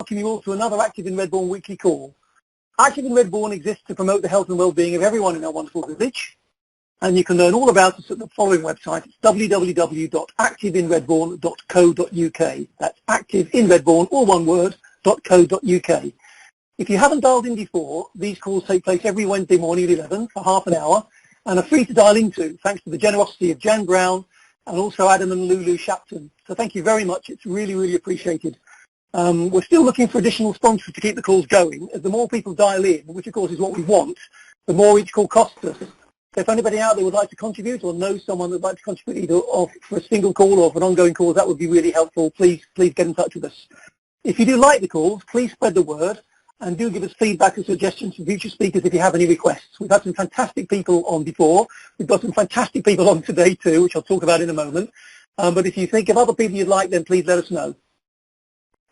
welcome you all to another Active in Redbourne weekly call. Active in Redbourne exists to promote the health and well-being of everyone in our wonderful village, and you can learn all about us at the following website. It's www.activeinredbourne.co.uk. That's activeinredbourne, all one word, .co.uk. If you haven't dialed in before, these calls take place every Wednesday morning at 11 for half an hour and are free to dial into, thanks to the generosity of Jan Brown and also Adam and Lulu Shapton. So thank you very much. It's really, really appreciated. We're still looking for additional sponsors to keep the calls going, as the more people dial in, which of course is what we want, the more each call costs us. So if anybody out there would like to contribute or knows someone that would like to contribute either for a single call or for an ongoing call, that would be really helpful. Please get in touch with us. If you do like the calls, please spread the word and do give us feedback and suggestions for future speakers if you have any requests. We've had some fantastic people on before. We've got some fantastic people on today too, which I'll talk about in a moment. But if you think of other people you'd like, then please let us know.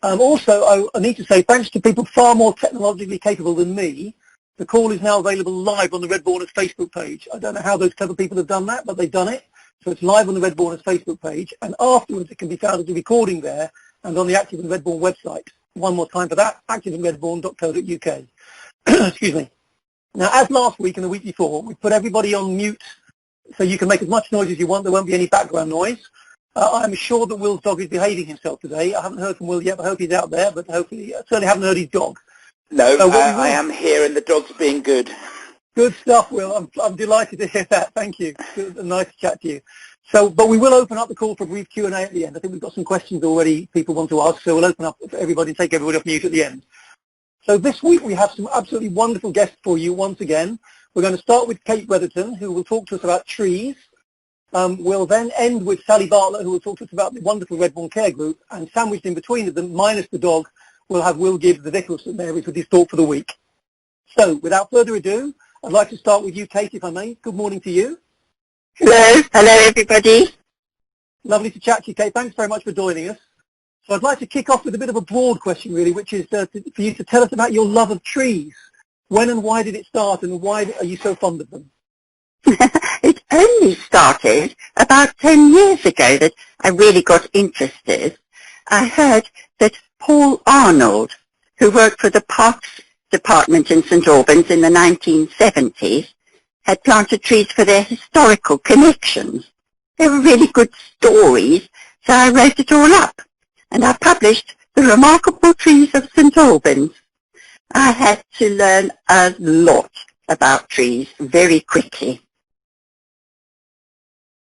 Also, I need to say thanks to people far more technologically capable than me, the call is now available live on the Red Bourners Facebook page. I don't know how those clever people have done that, but they've done it. So it's live on the Red Bourners Facebook page, and afterwards it can be found as a recording there and on the Active in Redbourne website. One more time for that, activeinredbourne.co.uk. Excuse me. Now, as last week and the week before, we put everybody on mute so you can make as much noise as you want. There won't be any background noise. I'm sure that Will's dog is behaving himself today. I haven't heard from Will yet, but I hope he's out there. But hopefully, I certainly haven't heard his dog. No, I am here and the dog's being good. Good stuff, Will. I'm delighted to hear that. Thank you. Good, nice to chat to you. So, but we will open up the call for a brief Q&A at the end. I think we've got some questions already people want to ask, so we'll open up for everybody and take everybody off mute at the end. So this week we have some absolutely wonderful guests for you once again. We're going to start with Kate Weatherton, who will talk to us about trees. We'll then end with Sally Bartlett, who will talk to us about the wonderful Redbourne Care Group, and sandwiched in between them, minus the dog, we'll have Will Gibbs, the Vicar of St Mary's, with his talk for the week. So, without further ado, I'd like to start with you, Kate, if I may. Good morning to you. Hello everybody. Lovely to chat to you, Kate. Thanks very much for joining us. So I'd like to kick off with a bit of a broad question, really, which is for you to tell us about your love of trees. When and why did it start, and why are you so fond of them? It only started about 10 years ago that I really got interested. I heard that Paul Arnold, who worked for the Parks Department in St Albans in the 1970s, had planted trees for their historical connections. They were really good stories, so I wrote it all up, and I published The Remarkable Trees of St Albans. I had to learn a lot about trees very quickly,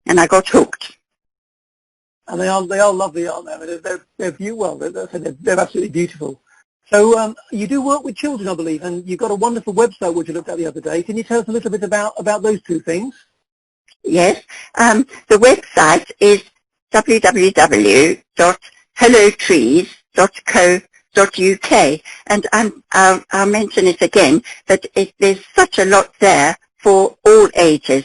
and I got hooked. And they are lovely, aren't they? I mean, they're absolutely beautiful. So you do work with children, I believe, and you've got a wonderful website which you looked at the other day. Can you tell us a little bit about those two things? Yes. The website is www.hellotrees.co.uk, and I'll mention it again, but there's such a lot there for all ages.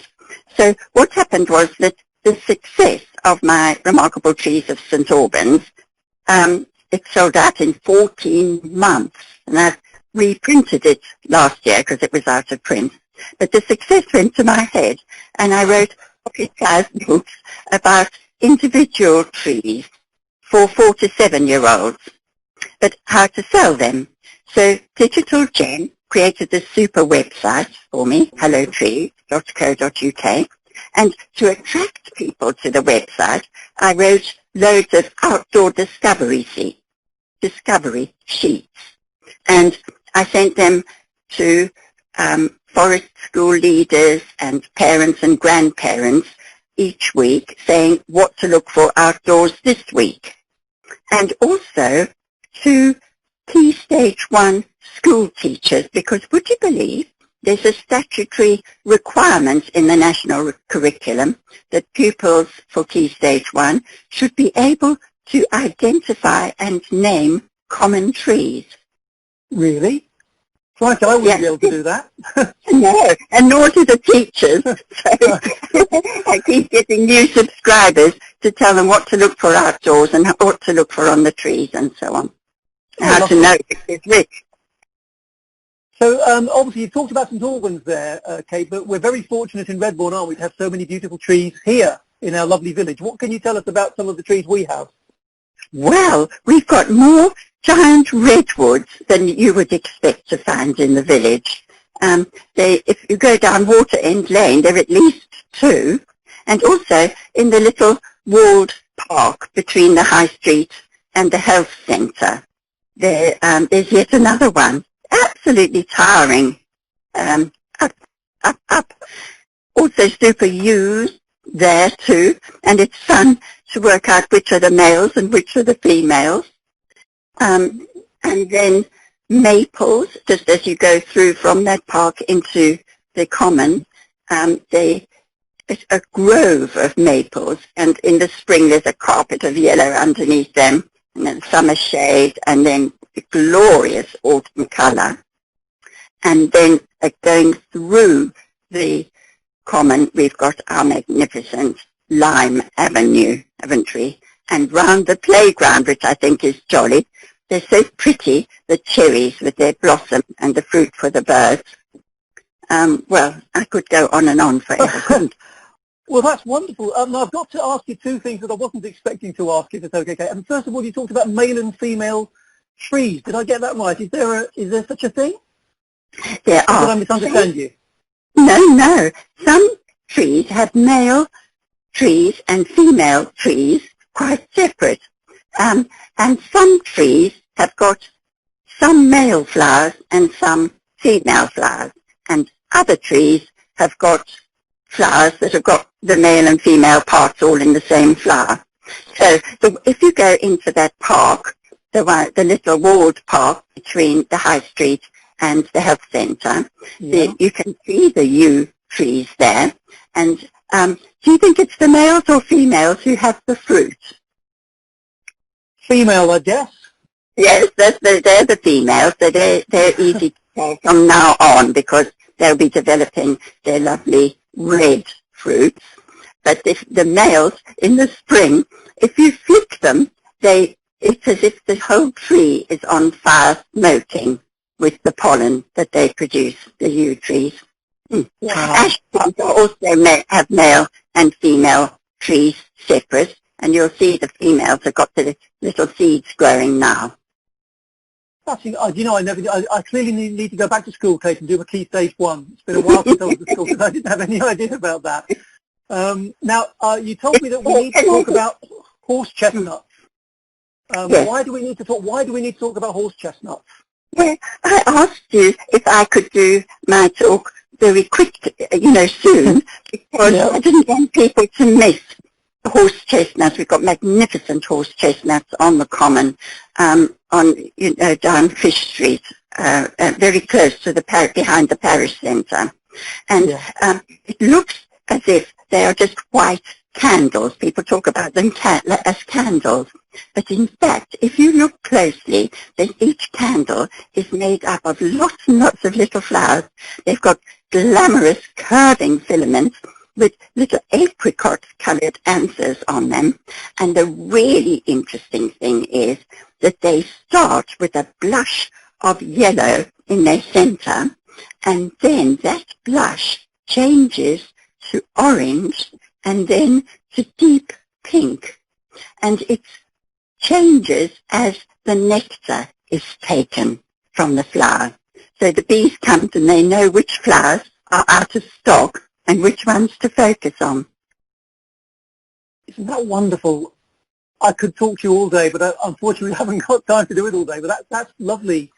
So what happened was that the success of my Remarkable Trees of St Albans, it sold out in 14 months, and I've reprinted it last year because it was out of print. But the success went to my head, and I wrote 45 books about individual trees for 4 to 7-year-olds, but how to sell them. So Digital Jen created this super website for me, hellotrees.co.uk, and to attract people to the website, I wrote loads of outdoor discovery sheets, and I sent them to forest school leaders and parents and grandparents each week, saying what to look for outdoors this week, and also to Key Stage 1 school teachers, because would you believe there's a statutory requirement in the national curriculum that pupils for Key Stage 1 should be able to identify and name common trees. Really? Like I wouldn't be able to do that. No, and nor do the teachers. So I keep getting new subscribers to tell them what to look for outdoors and what to look for on the trees and so on. How to know if it's rich. So obviously you talked about St Albans there, Kate, but we're very fortunate in Redbourne, aren't we, to have so many beautiful trees here in our lovely village. What can you tell us about some of the trees we have? Well, we've got more giant redwoods than you would expect to find in the village. If you go down Water End Lane, there are at least two, and also in the little walled park between the High Street and the health centre. There's yet another one, absolutely towering, up. Also super yews there too, and it's fun to work out which are the males and which are the females. And then maples, just as you go through from that park into the common, it's a grove of maples, and in the spring there's a carpet of yellow underneath them, and then summer shade, and then the glorious autumn colour. And then going through the common, we've got our magnificent Lime Avenue, Aventry, and round the playground, which I think is jolly. They're so pretty, the cherries with their blossom and the fruit for the birds. Well, I could go on and on forever. Well, that's wonderful. Now, I've got to ask you two things that I wasn't expecting to ask, if it's okay. And first of all, you talked about male and female trees. Did I get that right? Is there such a thing? There are. Did I misunderstand you? No. Some trees have male trees and female trees quite separate. And some trees have got some male flowers and some female flowers. And other trees have got flowers that have got the male and female parts all in the same flower. So if you go into that park, the little walled park between the High Street and the health centre, you can see the yew trees there. And do you think it's the males or females who have the fruit? Female, I guess. Yes, they're the females, so they're easy to tell from now on because they'll be developing their lovely red fruits. But if the males in the spring, if you flick them, it's as if the whole tree is on fire smoking with the pollen that they produce, the yew trees. Wow. Ash trees also have male and female trees separate, and you'll see the females have got the little seeds growing now. You know, I clearly need to go back to school, Kate, and do a Key Stage 1. It's been a while since I was at school because I didn't have any idea about that. Now, you told me that we need to talk about horse chestnuts. Yes. Why do we need to talk about horse chestnuts? Well, I asked you if I could do my talk very quick, soon, because I didn't want people to miss horse chestnuts. We've got magnificent horse chestnuts on the common, down Fish Street, very close to behind the parish centre. And it looks as if they are just white candles. People talk about them as candles. But in fact, if you look closely, then each candle is made up of lots and lots of little flowers. They've got glamorous curving filaments with little apricot-coloured anthers on them. And the really interesting thing is that they start with a blush of yellow in their centre, and then that blush changes to orange and then to deep pink. And it changes as the nectar is taken from the flower. So the bees come and they know which flowers are out of stock and which ones to focus on. Isn't that wonderful? I could talk to you all day, but unfortunately I haven't got time to do it all day. But that's lovely,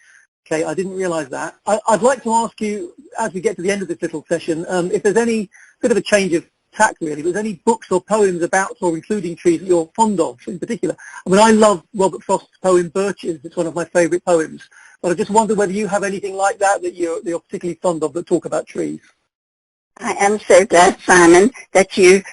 Kate. I didn't realise that. I'd like to ask you, as we get to the end of this little session, if there's any bit of a change of tack, really, if there's any books or poems about or including trees that you're fond of in particular. I mean, I love Robert Frost's poem Birches. It's one of my favourite poems. But I just wonder whether you have anything like that you're particularly fond of that talk about trees. I am so glad, Simon, that you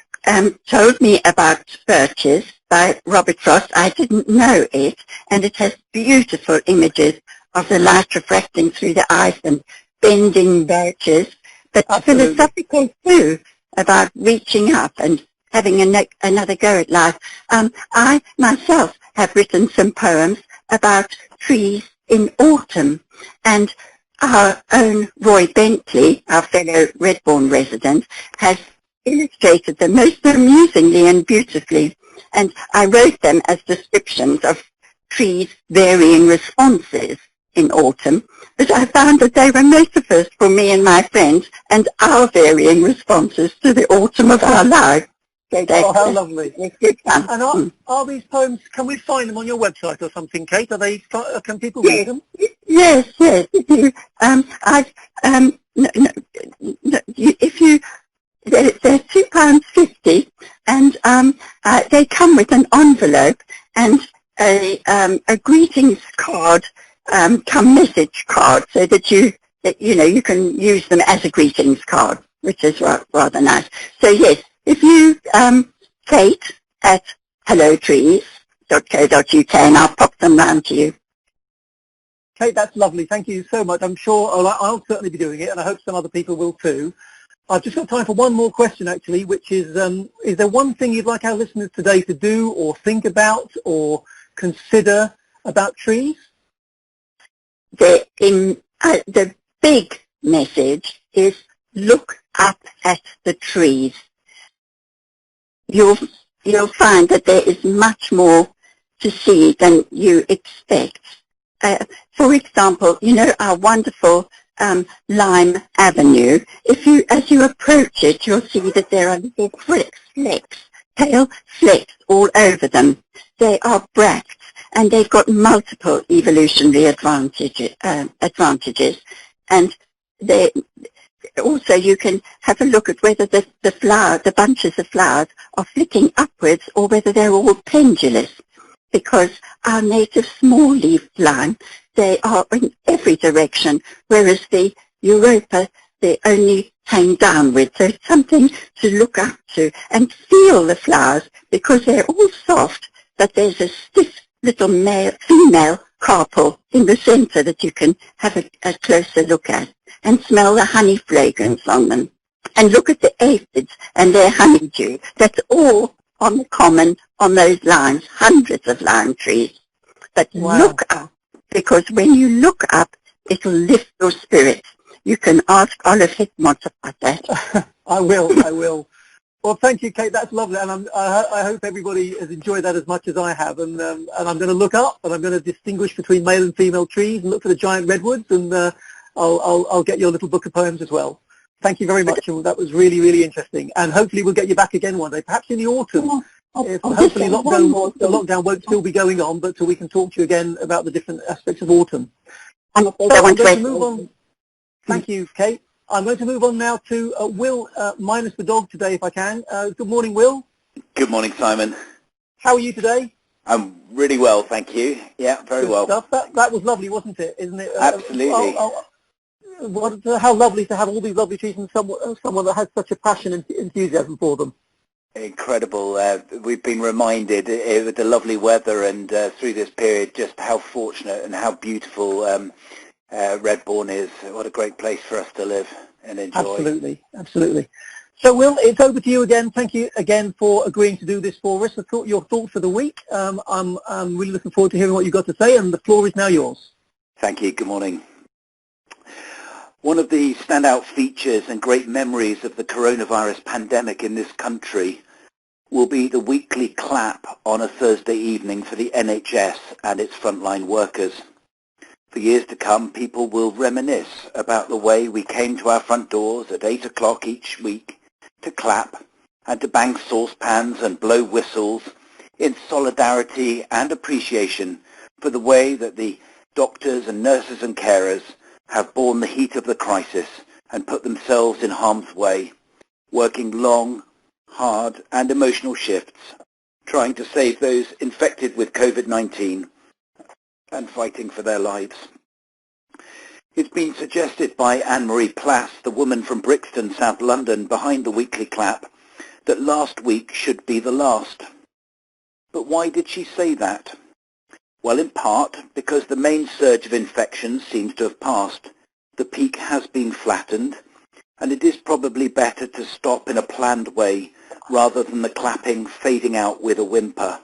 told me about Birches by Robert Frost. I didn't know it, and it has beautiful images of the light refracting through the ice and bending birches, but philosophical too, about reaching up and having another go at life. I myself have written some poems about trees in autumn, and our own Roy Bentley, our fellow Redbourne resident, has illustrated them most amusingly and beautifully. And I wrote them as descriptions of trees' varying responses in autumn, but I found that they were metaphors for me and my friends and our varying responses to the autumn of our lives. So oh, how lovely. And are these poems, can we find them on your website or something, Kate? Are they, can people read them? Yes. If you, if you, they're £2.50, and they come with an envelope and a greetings card, come message card, so that you can use them as a greetings card, which is rather nice. So yes, if you, Kate at hellotrees.co.uk, and I'll pop them round to you. Kate, that's lovely. Thank you so much. I'm sure I'll certainly be doing it, and I hope some other people will too. I've just got time for one more question, actually, which is there one thing you'd like our listeners today to do or think about or consider about trees? The big message is look up at the trees. You'll find that there is much more to see than you expect. For example, our wonderful Lime Avenue. As you approach it, you'll see that there are little pale flecks all over them. They are bracts, and they've got multiple evolutionary advantages. And also you can have a look at whether the bunches of flowers are flicking upwards or whether they're all pendulous, because our native small-leaf lime, they are in every direction, whereas the Europa, they only hang downwards. So it's something to look up to and feel the flowers, because they're all soft, but there's a stiff little female carpel in the center that you can have a closer look at and smell the honey fragrance on them. And look at the aphids and their honeydew. That's all on the common on those limes, hundreds of lime trees. But wow. Look up, because when you look up, it'll lift your spirits. You can ask Olive Hitmont about that. I will. Well, thank you, Kate. That's lovely, and I hope everybody has enjoyed that as much as I have. And I'm going to look up, and I'm going to distinguish between male and female trees, and look for the giant redwoods, and I'll get your little book of poems as well. Thank you very much, and that was really, really interesting. And hopefully we'll get you back again one day, perhaps in the autumn. Hopefully the lockdown won't still be going on, but so we can talk to you again about the different aspects of autumn. I'm going to move on. Thank you, Kate. I'm going to move on now to Will, minus the dog today, if I can. Good morning, Will. Good morning, Simon. How are you today? I'm really well, thank you. Yeah, very Good well. Stuff. That was lovely, wasn't it? Isn't it? Absolutely. How lovely to have all these lovely trees and someone that has such a passion and enthusiasm for them. Incredible. We've been reminded with the lovely weather and through this period just how fortunate and how beautiful Redbourn is. What a great place for us to live and enjoy. Absolutely. So, Will, it's over to you again. Thank you again for agreeing to do this for us. Your thoughts for the week. I'm really looking forward to hearing what you've got to say, and the floor is now yours. Thank you. Good morning. One of the standout features and great memories of the coronavirus pandemic in this country will be the weekly clap on a Thursday evening for the NHS and its frontline workers. For years to come, people will reminisce about the way we came to our front doors at 8 o'clock each week to clap and to bang saucepans and blow whistles in solidarity and appreciation for the way that the doctors and nurses and carers have borne the heat of the crisis and put themselves in harm's way, working long, hard and emotional shifts, trying to save those infected with COVID-19 and fighting for their lives. It's been suggested by Anne-Marie Plass, the woman from Brixton, South London, behind the weekly clap, that last week should be the last. But why did she say that? Well, in part because the main surge of infections seems to have passed. The peak has been flattened, and it is probably better to stop in a planned way rather than the clapping fading out with a whimper.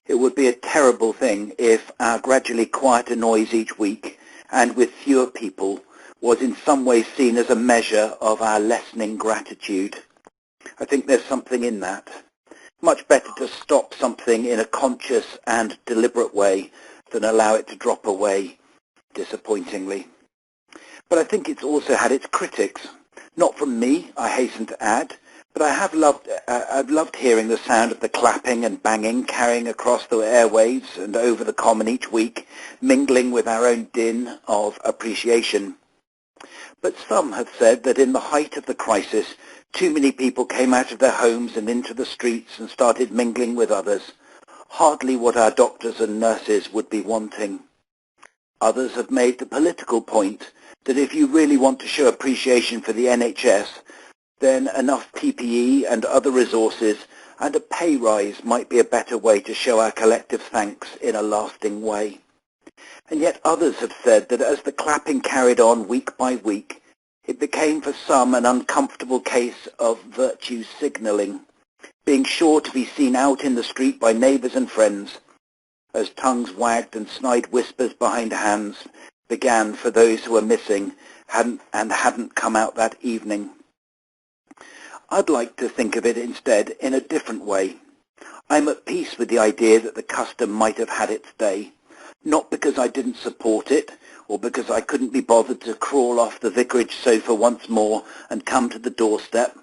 It would be a terrible thing if our gradually quieter noise each week and with fewer people was in some way seen as a measure of our lessening gratitude. I think there's something in that. Much better to stop something in a conscious and deliberate way than allow it to drop away disappointingly. But I think it's also had its critics. Not from me, I hasten to add, but I've loved hearing the sound of the clapping and banging carrying across the airwaves and over the common each week, mingling with our own din of appreciation. But some have said that in the height of the crisis, too many people came out of their homes and into the streets and started mingling with others, hardly what our doctors and nurses would be wanting. Others have made the political point that if you really want to show appreciation for the NHS, then enough PPE and other resources and a pay rise might be a better way to show our collective thanks in a lasting way. And yet others have said that as the clapping carried on week by week, it became for some an uncomfortable case of virtue signalling, being sure to be seen out in the street by neighbours and friends, as tongues wagged and snide whispers behind hands began for those who were missing and hadn't come out that evening. I'd like to think of it instead in a different way. I'm at peace with the idea that the custom might have had its day, not because I didn't support it or because I couldn't be bothered to crawl off the vicarage sofa once more and come to the doorstep,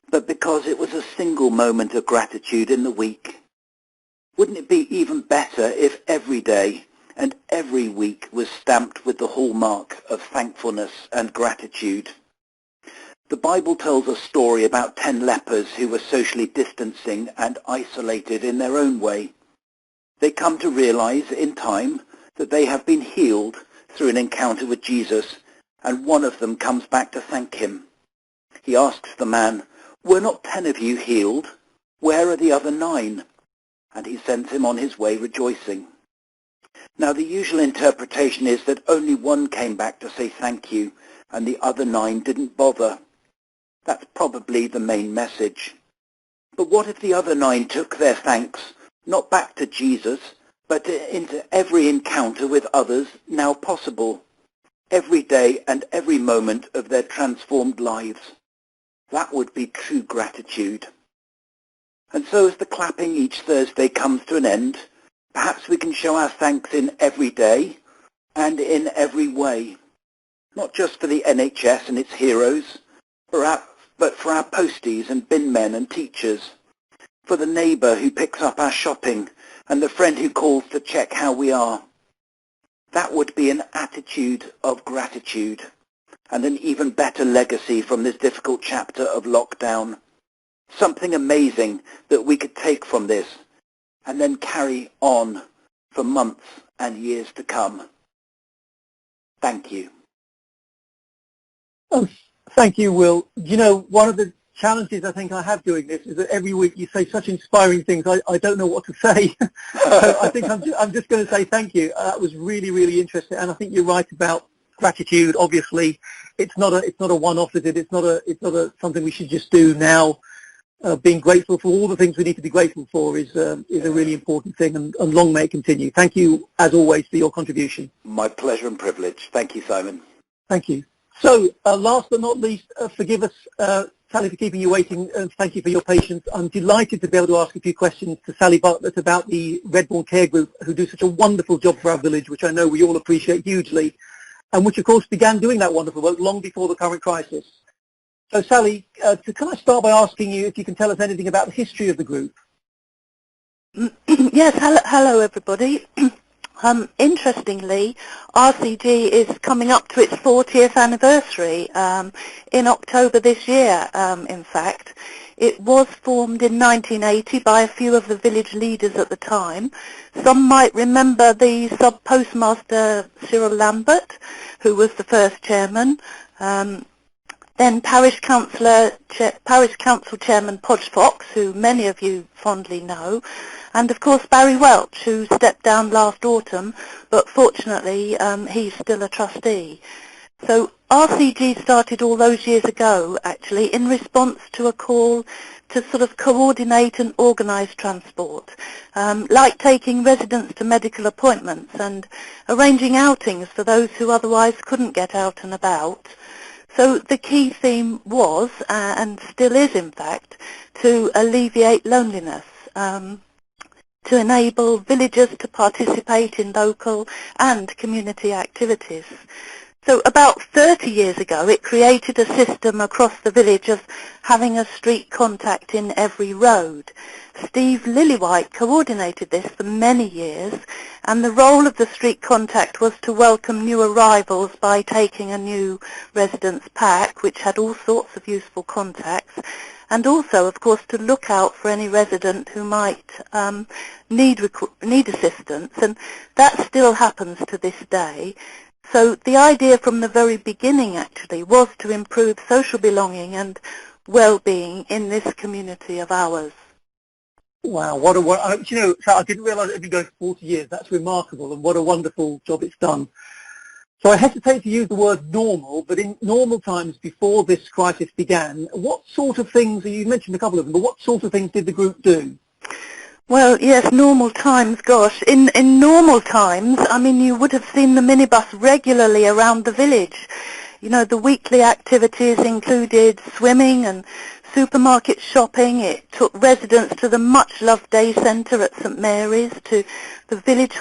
but because it was a single moment of gratitude in the week. Wouldn't it be even better if every day and every week was stamped with the hallmark of thankfulness and gratitude? The Bible tells a story about 10 lepers who were socially distancing and isolated in their own way. They come to realize in time that they have been healed through an encounter with Jesus, and one of them comes back to thank him. He asks the man, "Were not 10 of you healed? Where are the other 9? And he sends him on his way rejoicing. Now the usual interpretation is that only one came back to say thank you, and the other 9 didn't bother. That's probably the main message. But what if the other 9 took their thanks, not back to Jesus, but into every encounter with others now possible, every day and every moment of their transformed lives? That would be true gratitude. And so as the clapping each Thursday comes to an end, perhaps we can show our thanks in every day and in every way, not just for the NHS and its heroes, but for our posties and bin men and teachers, for the neighbour who picks up our shopping and the friend who calls to check how we are. That would be an attitude of gratitude and an even better legacy from this difficult chapter of lockdown. Something amazing that we could take from this and then carry on for months and years to come. Thank you. Oh, thank you, Will. You know, one of the challenges I think I have doing this is that every week you say such inspiring things. I don't know what to say. So I think I'm just going to say thank you. That was really, really interesting, and I think you're right about gratitude. Obviously, it's not a one-off, is it? It's not a something we should just do now. Being grateful for all the things we need to be grateful for is a really important thing, and long may it continue. Thank you, as always, for your contribution. My pleasure and privilege. Thank you, Simon. Thank you. So, last but not least, forgive us, Sally, for keeping you waiting, and thank you for your patience. I'm delighted to be able to ask a few questions to Sally Bartlett about the Redbourne Care Group, who do such a wonderful job for our village, which I know we all appreciate hugely, and which, of course, began doing that wonderful work long before the current crisis. So, Sally, can I start by asking you if you can tell us anything about the history of the group? Yes, hello everybody. Interestingly, RCG is coming up to its 40th anniversary in October this year, in fact. It was formed in 1980 by a few of the village leaders at the time. Some might remember the sub-postmaster Cyril Lambert, who was the first chairman. Then Parish Council Chairman Podge Fox, who many of you fondly know, and of course Barry Welch, who stepped down last autumn, but fortunately he's still a trustee. So RCG started all those years ago, actually, in response to a call to sort of coordinate and organise transport, like taking residents to medical appointments and arranging outings for those who otherwise couldn't get out and about. So the key theme was, and still is in fact, to alleviate loneliness. to enable villagers to participate in local and community activities. So about 30 years ago, it created a system across the village of having a street contact in every road. Steve Lillywhite coordinated this for many years, and the role of the street contact was to welcome new arrivals by taking a new residence pack, which had all sorts of useful contacts, and also, of course, to look out for any resident who might need assistance, and that still happens to this day. So the idea from the very beginning actually was to improve social belonging and well-being in this community of ours. Wow, you know, I didn't realise it had been going for 40 years. That's remarkable, and what a wonderful job it's done. So I hesitate to use the word normal, but in normal times before this crisis began, what sort of things, you mentioned a couple of them, but what sort of things did the group do? Well, yes, normal times, gosh. In normal times, I mean, you would have seen the minibus regularly around the village. You know, the weekly activities included swimming and supermarket shopping. It took residents to the much-loved day centre at St Mary's, to the village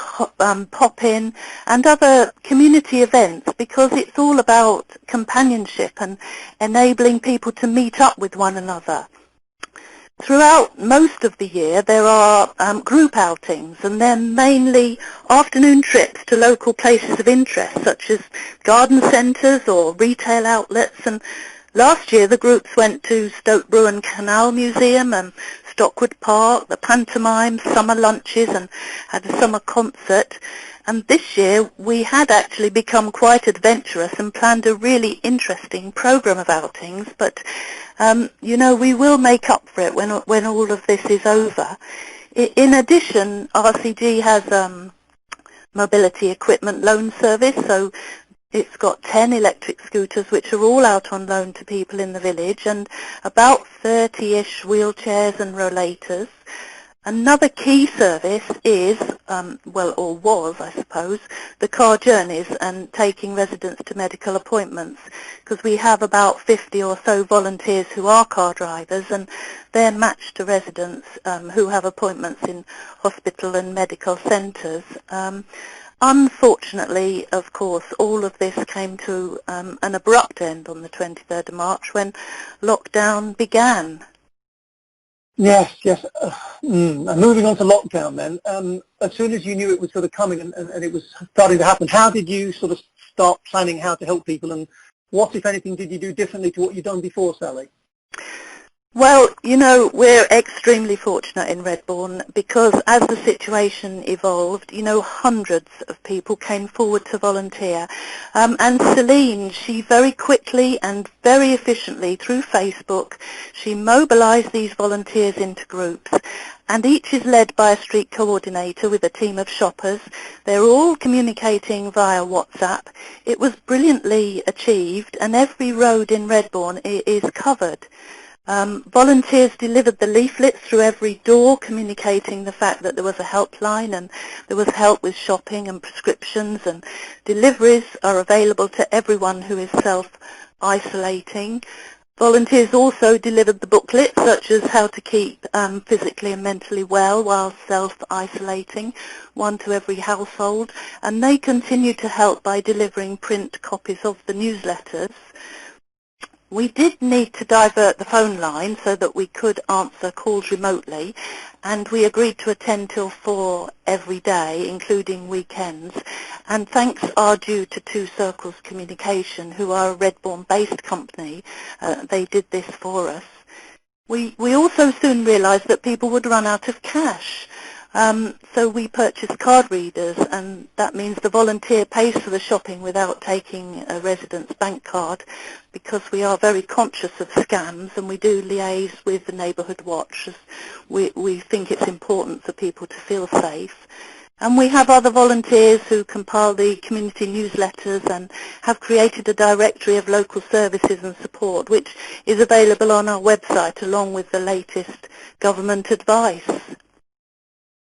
pop-in and other community events, because it's all about companionship and enabling people to meet up with one another. Throughout most of the year there are group outings, and they're mainly afternoon trips to local places of interest such as garden centres or retail outlets. And last year the groups went to Stoke Bruin Canal Museum and Stockwood Park, the pantomimes, summer lunches, and had a summer concert. And this year we had actually become quite adventurous and planned a really interesting programme of outings, but you know, we will make up for it when all of this is over. In addition, RCG has mobility equipment loan service, so it's got 10 electric scooters which are all out on loan to people in the village, and about 30-ish wheelchairs and rollators. Another key service is, well, or was, I suppose, the car journeys and taking residents to medical appointments, because we have about 50 or so volunteers who are car drivers, and they're matched to residents who have appointments in hospital and medical centres. Unfortunately, of course, all of this came to an abrupt end on the 23rd of March when lockdown began. Yes, yes. And moving on to lockdown then, as soon as you knew it was sort of coming and it was starting to happen, how did you sort of start planning how to help people, and what, if anything, did you do differently to what you'd done before, Sally? Well, you know, we're extremely fortunate in Redbourn because as the situation evolved, you know, hundreds of people came forward to volunteer. And Celine, she very quickly and very efficiently through Facebook, she mobilised these volunteers into groups. And each is led by a street coordinator with a team of shoppers. They're all communicating via WhatsApp. It was brilliantly achieved, and every road in Redbourn is covered. Volunteers delivered the leaflets through every door, communicating the fact that there was a helpline and there was help with shopping and prescriptions, and deliveries are available to everyone who is self-isolating. Volunteers also delivered the booklets, such as how to keep physically and mentally well while self-isolating, one to every household, and they continue to help by delivering print copies of the newsletters. We did need to divert the phone line so that we could answer calls remotely, and we agreed to attend till 4 every day, including weekends. And thanks are due to Two Circles Communication, who are a Redbourn-based company. They did this for us. We also soon realised that people would run out of cash. So we purchased card readers, and that means the volunteer pays for the shopping without taking a resident's bank card, because we are very conscious of scams, and we do liaise with the Neighbourhood Watch. We think it's important for people to feel safe. And we have other volunteers who compile the community newsletters and have created a directory of local services and support, which is available on our website along with the latest government advice.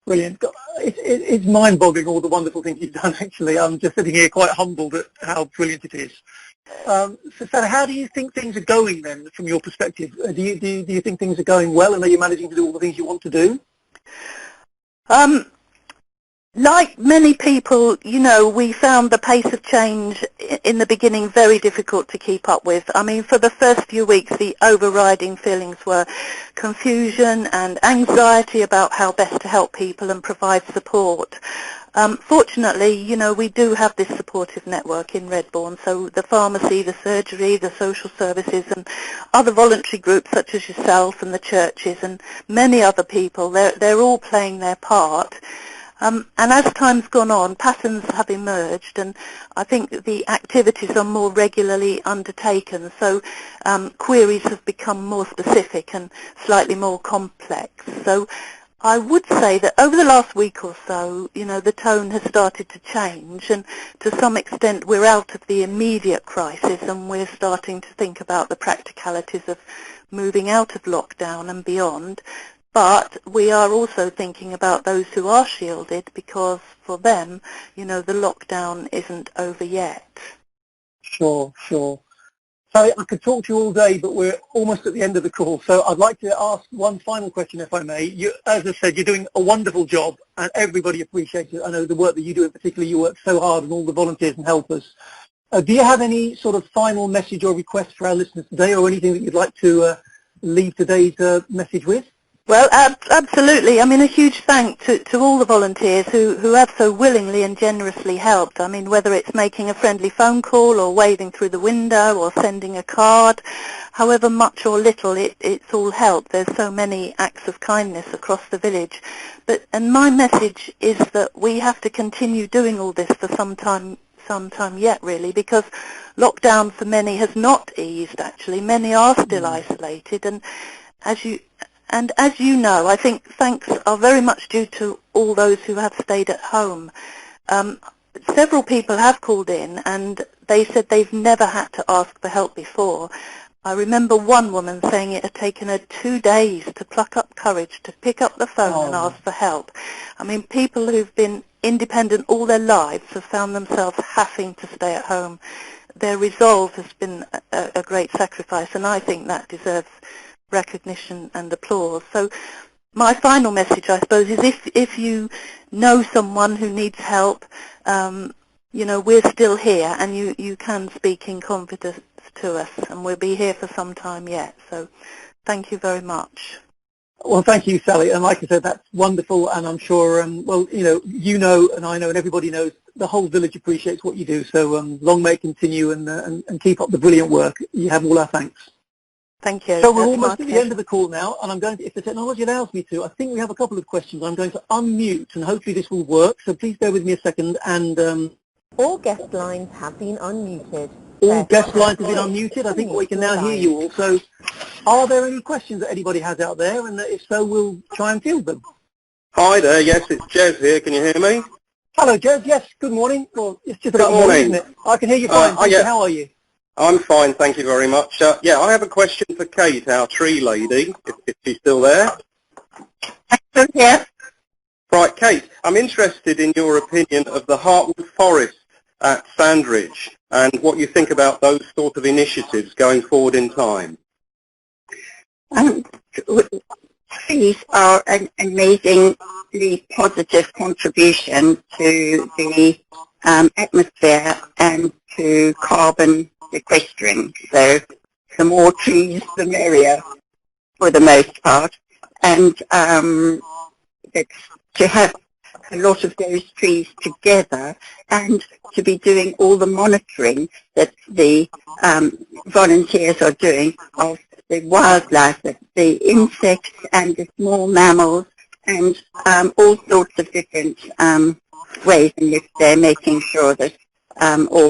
Brilliant. It's mind-boggling, all the wonderful things you've done, actually. I'm just sitting here quite humbled at how brilliant it is. So Sarah, how do you think things are going then, from your perspective? Do you think things are going well, and are you managing to do all the things you want to do? Like many people, you know, we found the pace of change in the beginning very difficult to keep up with. I mean, for the first few weeks, the overriding feelings were confusion and anxiety about how best to help people and provide support. Fortunately, you know, we do have this supportive network in Redbourn, so the pharmacy, the surgery, the social services and other voluntary groups such as yourself and the churches and many other people, they're all playing their part. And as time's gone on, patterns have emerged, and I think the activities are more regularly undertaken, so queries have become more specific and slightly more complex. So I would say that over the last week or so, you know, the tone has started to change, and to some extent we're out of the immediate crisis and we're starting to think about the practicalities of moving out of lockdown and beyond. But we are also thinking about those who are shielded, because for them, you know, the lockdown isn't over yet. Sure. So I could talk to you all day, but we're almost at the end of the call. So I'd like to ask one final question, if I may. You, as I said, you're doing a wonderful job, and everybody appreciates it. I know the work that you do in particular, you work so hard, and all the volunteers and helpers. Do you have any sort of final message or request for our listeners today, or anything that you'd like to leave today's message with? Well, absolutely. I mean, a huge thank to all the volunteers who have so willingly and generously helped. I mean, whether it's making a friendly phone call or waving through the window or sending a card, however much or little, it's all helped. There's so many acts of kindness across the village. And my message is that we have to continue doing all this for some time yet, really, because lockdown for many has not eased, actually. Many are still isolated, and as you know, I think thanks are very much due to all those who have stayed at home. Several people have called in and they said they've never had to ask for help before. I remember one woman saying it had taken her 2 days to pluck up courage to pick up the phone and ask for help. I mean, people who've been independent all their lives have found themselves having to stay at home. Their resolve has been a great sacrifice, and I think that deserves recognition and applause. So my final message, I suppose, is if you know someone who needs help, you know, we're still here, and you can speak in confidence to us, and we'll be here for some time yet. So thank you very much. Well, thank you, Sally. And like I said, that's wonderful, and I'm sure, well, you know, and I know, and everybody knows, the whole village appreciates what you do. So long may it continue, and keep up the brilliant work. You have all our thanks. Thank you. So we're almost at the end of the call now, and I'm going to, if the technology allows me to, I think we have a couple of questions. I'm going to unmute, and hopefully this will work. So please bear with me a second. And all guest lines have been unmuted. All guest lines have been unmuted. I think we can now hear you all. So are there any questions that anybody has out there? And if so, we'll try and field them. Hi there. Yes, it's Jez here. Can you hear me? Hello, Jez. Yes. Good morning. Well, it's just about morning, isn't it? I can hear you fine. Thank you. How are you? I'm fine, thank you very much. Yeah, I have a question for Kate, our tree lady, if she's still there. Yeah. Right, Kate, I'm interested in your opinion of the Heartwood Forest at Sandridge and what you think about those sort of initiatives going forward in time. Trees are an amazingly positive contribution to the atmosphere and to carbon sequestering. So the more trees, the merrier, for the most part. And it's to have a lot of those trees together and to be doing all the monitoring that the volunteers are doing of the wildlife, the insects and the small mammals, and all sorts of different ways in which they're making sure that all